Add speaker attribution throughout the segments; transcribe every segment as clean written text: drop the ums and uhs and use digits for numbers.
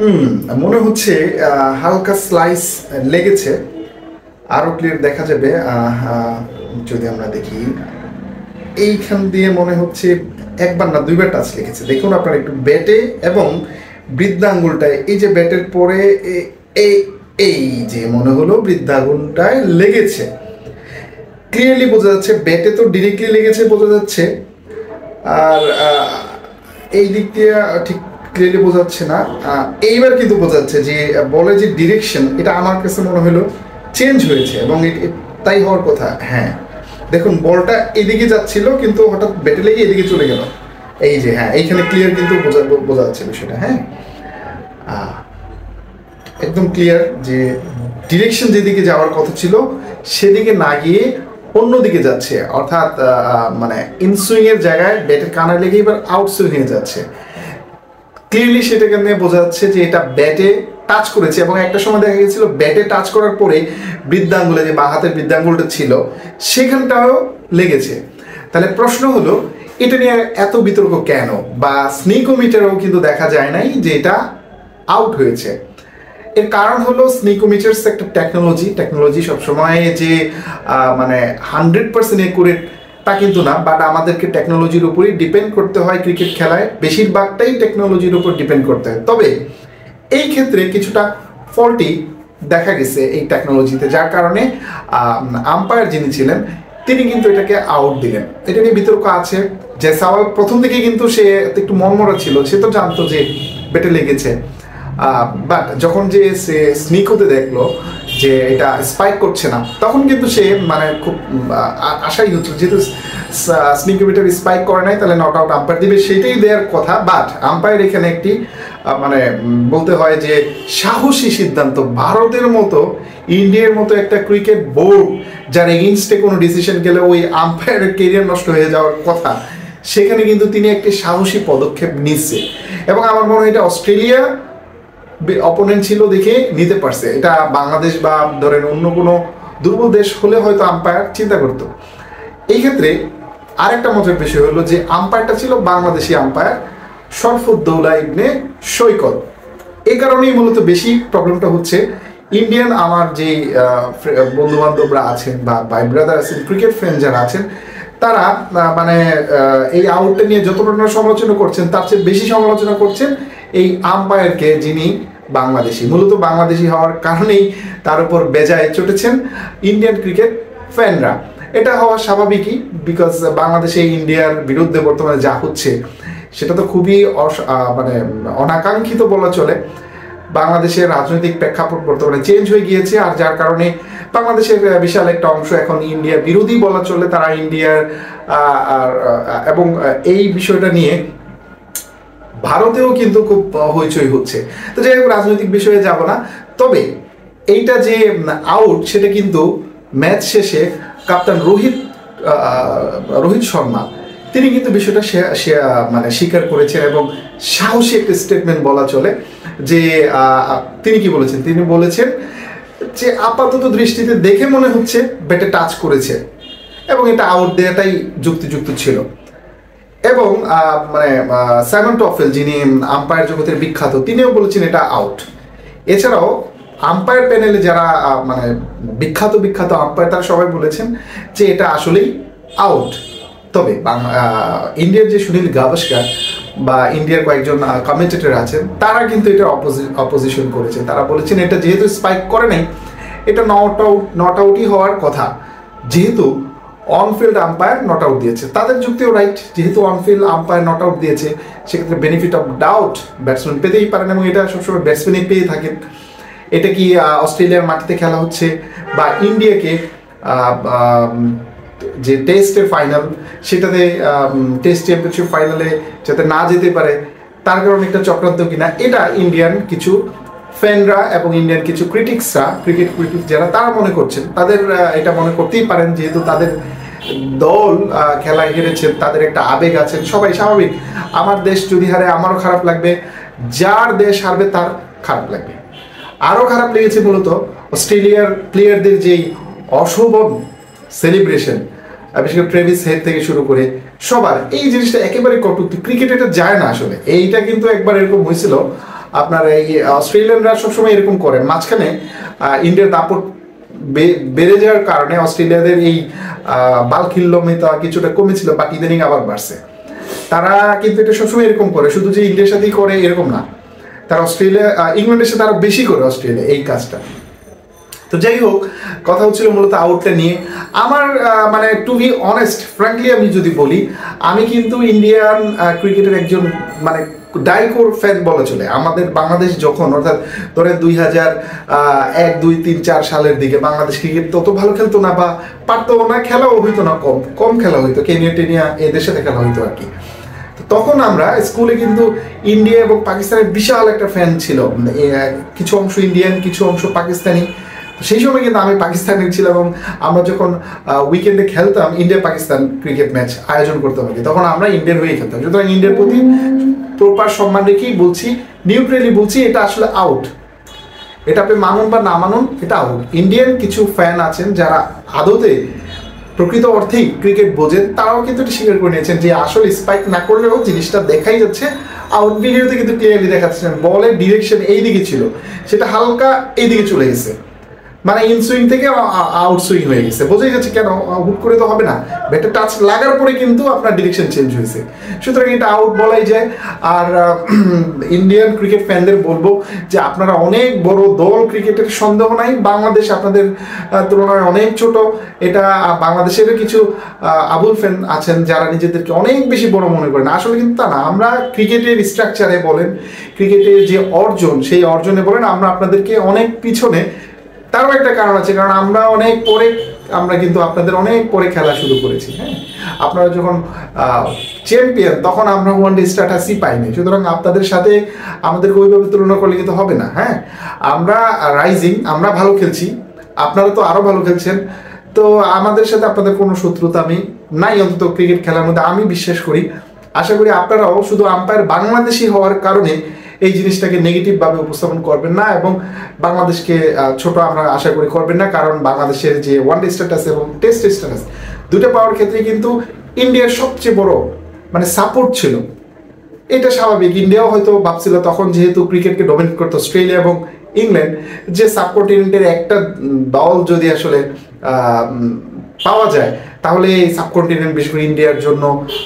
Speaker 1: হুম, মনে হচ্ছে হালকা স্লাইস লেগেছে। আরো ক্লিয়ার দেখা যাবে যদি আমরা দেখি। এইখান দিয়ে মনে হচ্ছে একবার না দুইবার টাচ লেগেছে। দেখুন আপনার একটু ব্যাটে এবং বৃদ্ধাঙ্গুলটায়, এই যে ব্যাটের পরে এই এই যে মনে হলো বৃদ্ধাঙ্গুলটায় লেগেছে। ক্লিয়ারলি বোঝা যাচ্ছে, ব্যাটে তো ডিরেক্টলি লেগেছে বোঝা যাচ্ছে। আর এই দিক দিয়ে ঠিক ক্লিয়ারলি বোঝা যাচ্ছে না। এইবার কিন্তু বোঝা যাচ্ছে যে বলের যে ডিরেকশন, এটা আমার কাছে মনে হলো চেঞ্জ হয়েছে এবং তাই হওয়ার কথা। হ্যাঁ, দেখুন বলটা এদিকে যাচ্ছিল কিন্তু হঠাৎ ব্যাটে লেগে এদিকে চলে গেল। এই যে হ্যাঁ, এইখানে ক্লিয়ার কিন্তু বোঝা যাচ্ছে বিষয়টা। হ্যাঁ, একদম ক্লিয়ার যে ডিরেকশন যেদিকে যাওয়ার কথা ছিল সেদিকে না গিয়ে অন্যদিকে যাচ্ছে, অর্থাৎ মানে ইনসুইং এর জায়গায় ব্যাটের কানা লেগে এবার আউটসুইং হয়ে যাচ্ছে। ক্লিয়ারলি সেটাকে নিয়ে বোঝা যাচ্ছে যে এটা ব্যাটে টাচ করেছে এবং একটা সময় দেখা গেছিল ব্যাটে টাচ করার পরে বৃদ্ধাঙ্গুলে, যে বা হাতের বৃদ্ধাঙ্গুলটা ছিল সেখানটাও লেগেছে। তাহলে প্রশ্ন হলো এটা নিয়ে এত বিতর্ক কেন, বা স্নিকোমিটারও কিন্তু দেখা যায় নাই যে এটা আউট হয়েছে। এর কারণ হলো স্নিকোমিটার্স একটা টেকনোলজি সবসময় যে মানে 100% একুরেট তা কিন্তু না, বাট আমাদেরকে টেকনোলজির উপরই ডিপেন্ড করতে হয়। ক্রিকেট খেলায় বেশিরভাগটাই টেকনোলজির উপর ডিপেন্ড করতে হয়। তবে এই ক্ষেত্রে কিছুটা ফল্টি দেখা গেছে এই টেকনোলজিতে, যার কারণে আম্পায়ার যিনি ছিলেন তিনি কিন্তু এটাকে আউট দিলেন। এটা নিয়ে বিতর্ক আছে। যে সাওয়াল প্রথম দিকে কিন্তু সে একটু মনমরা ছিল, সে তো জানতো যে বেটে লেগেছে, বাট যখন যে সে স্নিক হতে দেখলো যে এটা স্পাইক করছে না, তখন কিন্তু সে মানে খুব আশাই হচ্ছিল, যেহেতু স্নিকোমিটার স্পাইক করে নাই তাহলে নট আউট আম্পায়ার দিবে, সেটাই দেওয়ার কথা। বাট আম্পায়ার এখানে একটি মানে বলতে হয় যে সাহসী সিদ্ধান্ত। ভারতের মতো, ইন্ডিয়ার মতো একটা ক্রিকেট বোর্ড যার এগেনস্টে কোনো ডিসিশন গেলে ওই আম্পায়ারের কেরিয়ার নষ্ট হয়ে যাওয়ার কথা, সেখানে কিন্তু তিনি একটি সাহসী পদক্ষেপ নিচ্ছে। এবং আমার মনে হয় এটা অস্ট্রেলিয়া অপোনেন্ট ছিল দেখে নিতে পারছে। এটা বাংলাদেশ বা ধরেন অন্য কোনো দুর্বল দেশ হলে হয়তো আম্পায়ার চিন্তা করতো। এই ক্ষেত্রে আরেকটা মজার বিষয় হলো যে আম্পায়ারটা ছিল বাংলাদেশি আম্পায়ার শরফুদ্দৌলা ইবনে সৈকত। এই কারণেই মূলত বেশি প্রবলেমটা হচ্ছে। ইন্ডিয়ান আমার যে বন্ধু বান্ধবরা আছেন বা ভাই ব্রাদার আছেন, ক্রিকেট ফ্রেন্ড যারা আছেন, তারা মানে এই আউটটা নিয়ে যত ধরনের সমালোচনা করছেন তার চেয়ে বেশি সমালোচনা করছেন এই আম্পায়ারকে, যিনি বাংলাদেশি। মূলত বাংলাদেশি হওয়ার কারণেই তার উপর বেজায় চটেছেন ইন্ডিয়ান ক্রিকেট ফ্যানরা। এটা হওয়া স্বাভাবিকই, বিকজ বাংলাদেশে ইন্ডিয়ার বিরুদ্ধে বর্তমানে যা হচ্ছে সেটা তো খুবই মানে অনাকাঙ্ক্ষিত বলা চলে। বাংলাদেশের রাজনৈতিক প্রেক্ষাপট বর্তমানে চেঞ্জ হয়ে গিয়েছে, আর যার কারণে বাংলাদেশের বিশাল একটা অংশ এখন ইন্ডিয়া বিরোধী বলা চলে। তারা ইন্ডিয়ার এবং এই বিষয়টা নিয়ে ভারতেও কিন্তু খুব হইচই হচ্ছে। তো যাই হোক, রাজনৈতিক বিষয়ে যাব না। তবে এইটা যে আউট, সেটা কিন্তু ম্যাচ শেষে কাপ্তান রোহিত শর্মা তিনি কিন্তু বিষয়টা মানে স্বীকার করেছেন এবং সাহসী একটা স্টেটমেন্ট বলা চলে। যে তিনি কি বলেছেন, তিনি বলেছেন যে আপাতত দৃষ্টিতে দেখে মনে হচ্ছে ব্যাটে টাচ করেছে এবং এটা আউট দেওয়াটাই যুক্তিযুক্ত ছিল। এবং মানে সাইমন টফেল, যিনি আম্পায়ার জগতের বিখ্যাত, তিনিও বলেছেন এটা আউট। এছাড়াও আম্পায়ার প্যানেলে যারা মানে বিখ্যাত আম্পায়ার, তারা সবাই বলেছেন যে এটা আসলেই আউট। তবে ইন্ডিয়ার যে সুনীল গাভাস্কার বা ইন্ডিয়ার কয়েকজন কমেন্টেটর আছেন, তারা কিন্তু এটা অপোজিশন করেছে। তারা বলেছেন এটা যেহেতু স্পাইক করে নাই, এটা নট আউটই হওয়ার কথা, যেহেতু অনফিল্ড আম্পায়ার নট আউট দিয়েছে। তাদের যুক্তিও রাইট, যেহেতু অনফিল্ড আম্পায়ার নট আউট দিয়েছে সেক্ষেত্রে বেনিফিট অফ ডাউট ব্যাটসম্যান পেতেই পারেন, এবং এটা সবসময় ব্যাটসম্যানই পেয়ে থাকেন। এটা কি অস্ট্রেলিয়ার মাটিতে খেলা হচ্ছে বা ইন্ডিয়াকে যে টেস্টের ফাইনাল, সেটাতে টেস্ট চ্যাম্পিয়নশিপ ফাইনালে যাতে না যেতে পারে তার কারণে একটা চক্রান্ত কিনা, এটা ইন্ডিয়ান কিছু ফ্যানরা এবং ইন্ডিয়ান কিছু ক্রিটিক্সরা, ক্রিকেট ক্রিটিক যারা, তারা মনে করছেন। তাদের এটা মনে করতেই পারেন, যেহেতু তাদের দল খেলায় হেরেছে, তাদের একটা আবেগ আছে, সবাই স্বাভাবিক। আমার দেশ যদি হারে আমারও খারাপ লাগবে, যার দেশ হারবে তার খারাপ লাগবে। আরও খারাপ লেগেছে মূলত অস্ট্রেলিয়ার প্লেয়ারদের যেই অশোভন সেলিব্রেশন, বিশেষ করে ট্রেভিস হেড থেকে শুরু করে সবার, এই জিনিসটা একেবারে কটূক্তি। ক্রিকেট এটা যায় না আসলে। এইটা কিন্তু একবার এরকম হয়েছিল আপনার এই অস্ট্রেলিয়ানরা সবসময় এরকম করে, মাঝখানে ইন্ডিয়ার দাপট বেড়ে যাওয়ার কারণে অস্ট্রেলিয়াদের এই বালখিল্যমিতা কিছুটা কমেছিল, বাট ইদানিং আবার বাড়ছে। তারা কিন্তু এটা সবসময় এরকম করে, শুধু যে ইন্ডিয়ার সাথেই করে এরকম না, তারা অস্ট্রেলিয়া ইংল্যান্ডের সাথে আরো বেশি করে অস্ট্রেলিয়া এই কাজটা। তো যাই হোক, কথা হচ্ছিল মূলত আউটটা নিয়ে। আমার মানে টু বি অনেস্ট ফ্র্যাঙ্কলি আমি যদি বলি, আমি কিন্তু ইন্ডিয়ান ক্রিকেটের একজন মানে ডাইকোর ফ্যান বলা চলে। আমাদের বাংলাদেশ যখন অর্থাৎ ধরেন 2001, 2, 3, 4 সালের দিকে বাংলাদেশ ক্রিকেট তত ভালো খেলতো না, বা পারতো না, খেলাও হইতো না, কম খেলা হইতো, কেনিয়া টেনিয়া এদের সাথে খেলা হইতো আর কি। তখন আমরা স্কুলে কিন্তু ইন্ডিয়া এবং পাকিস্তানের বিশাল একটা ফ্যান ছিল, কিছু অংশ ইন্ডিয়ান কিছু অংশ পাকিস্তানি। সেই সময় কিন্তু আমি পাকিস্তানের ছিলাম, এবং আমরা যখন উইকেন্ডে খেলতাম ইন্ডিয়া পাকিস্তান ক্রিকেট ম্যাচ আয়োজন করতাম আর কি, তখন আমরা ইন্ডিয়ান হয়ে খেলতাম। সুতরাং ইন্ডিয়ার প্রতি প্রপার সম্মান রেখেই বলছি, নিউট্রালি বলছি, এটা আসলে আউট। এটা আপনি মানুন বা না মানুন, এটা আউট। ইন্ডিয়ান কিছু ফ্যান আছেন যারা আদতে প্রকৃত অর্থেই ক্রিকেট বোঝেন, তারাও কিন্তু এটা স্বীকার করে নিয়েছেন যে আসলে স্পাইক না করলেও জিনিসটা দেখাই যাচ্ছে। আউট ভিডিওতে কিন্তু ক্লিয়ারলি দেখাচ্ছেন বলের ডিরেকশন এই দিকে ছিল, সেটা হালকা এই দিকে চলে গেছে, মানে ইনসুইং থেকে আউট সুইং হয়ে গেছে। বোঝাই যাচ্ছে কেন, হুট করে তো হবে না, ব্যাটে টাচ লাগার পরে কিন্তু আপনার ডিরেকশন চেঞ্জ হয়েছে। সুতরাং এটা আউট বলাই যায়। আর ইন্ডিয়ান ক্রিকেট ফ্যানদের বলবো যে আপনারা অনেক বড় দল, ক্রিকেটের সন্দেহ নাই, বাংলাদেশ আপনাদের তুলনায় অনেক ছোট। এটা বাংলাদেশের কিছু আবুল ফ্যান আছেন যারা নিজেদেরকে অনেক বেশি বড় মনে করেন, আসলে কিন্তু তা না। আমরা ক্রিকেটের স্ট্রাকচারে বলেন, ক্রিকেটের যে অর্জন, সেই অর্জনে বলেন, আমরা আপনাদেরকে অনেক পিছনে। তারও একটা কারণ আছে, কারণ আমরা অনেক পরে, আমরা কিন্তু আপনাদের অনেক পরে খেলা শুরু করেছি। হ্যাঁ, আপনারা যখন চ্যাম্পিয়ন তখন আমরা ওয়ান ডে স্ট্যাটাসই পাইনি। সুতরাং আপনাদের সাথে আমাদেরকে ওইভাবে তুলনা করলে কিন্তু হবে না। হ্যাঁ, আমরা রাইজিং, আমরা ভালো খেলছি, আপনারা তো আরও ভালো খেলছেন। তো আমাদের সাথে আপনাদের কোনো শত্রুতা আমি নাই, অন্তত ক্রিকেট খেলার মধ্যে আমি বিশ্বাস করি। আশা করি আপনারাও শুধু আম্পায়ার বাংলাদেশি হওয়ার কারণে এই জিনিসটাকে নেগেটিভভাবে উপস্থাপন করবেন না, এবং বাংলাদেশকে ছোট আমরা আশা করি করবেন না। কারণ বাংলাদেশের যে ওয়ান ডে স্ট্যাটাস এবং টেস্ট স্ট্যাটাস দুটো পাওয়ার ক্ষেত্রে কিন্তু ইন্ডিয়ার সবচেয়ে বড় মানে সাপোর্ট ছিল। এটা স্বাভাবিক, ইন্ডিয়াও হয়তো ভাবছিল তখন, যেহেতু ক্রিকেটকে ডমিনেট করতো অস্ট্রেলিয়া এবং ইংল্যান্ড, যে সাবকন্টিনেন্টের একটা দল যদি আসলে পাওয়া যায়, তাহলে এই সাবকন্টিনেন্ট বিশেষ করে ইন্ডিয়ার জন্য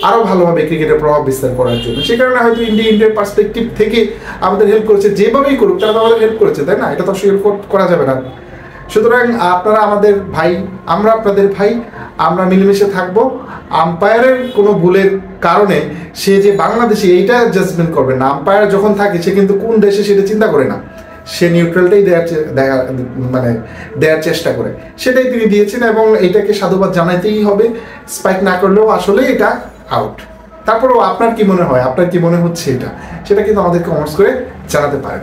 Speaker 1: আরও ভালোভাবে ক্রিকেটের প্রভাব বিস্তার করার জন্য। সে কারণে হয়তো ইন্ডিয়ার পার্সপেক্টিভ থেকে আমাদের হেল্প করেছে, যেভাবেই করুক তারা তো আমাদের হেল্প করেছে, তাই না? এটা তো অস্বীকার করা যাবে না। সুতরাং আপনারা আমাদের ভাই, আমরা আপনাদের ভাই, আমরা মিলেমিশে থাকবো। আম্পায়ারের কোনো ভুলের কারণে সে যে বাংলাদেশি এইটা জাজমেন্ট করবে না। আম্পায়ার যখন থাকে সে কিন্তু কোন দেশে সেটা চিন্তা করে না, সে নিউট্রালটাই দেওয়ার চেষ্টা করে, সেটাই তিনি দিয়েছেন, এবং এটাকে সাধুবাদ জানাইতেই হবে। স্পাইক না করলেও আসলে এটা আউট। তারপরেও আপনার কি মনে হয়, আপনার কি মনে হচ্ছে এটা, সেটা কিন্তু আমাদেরকে কমেন্টস করে জানাতে পারেন।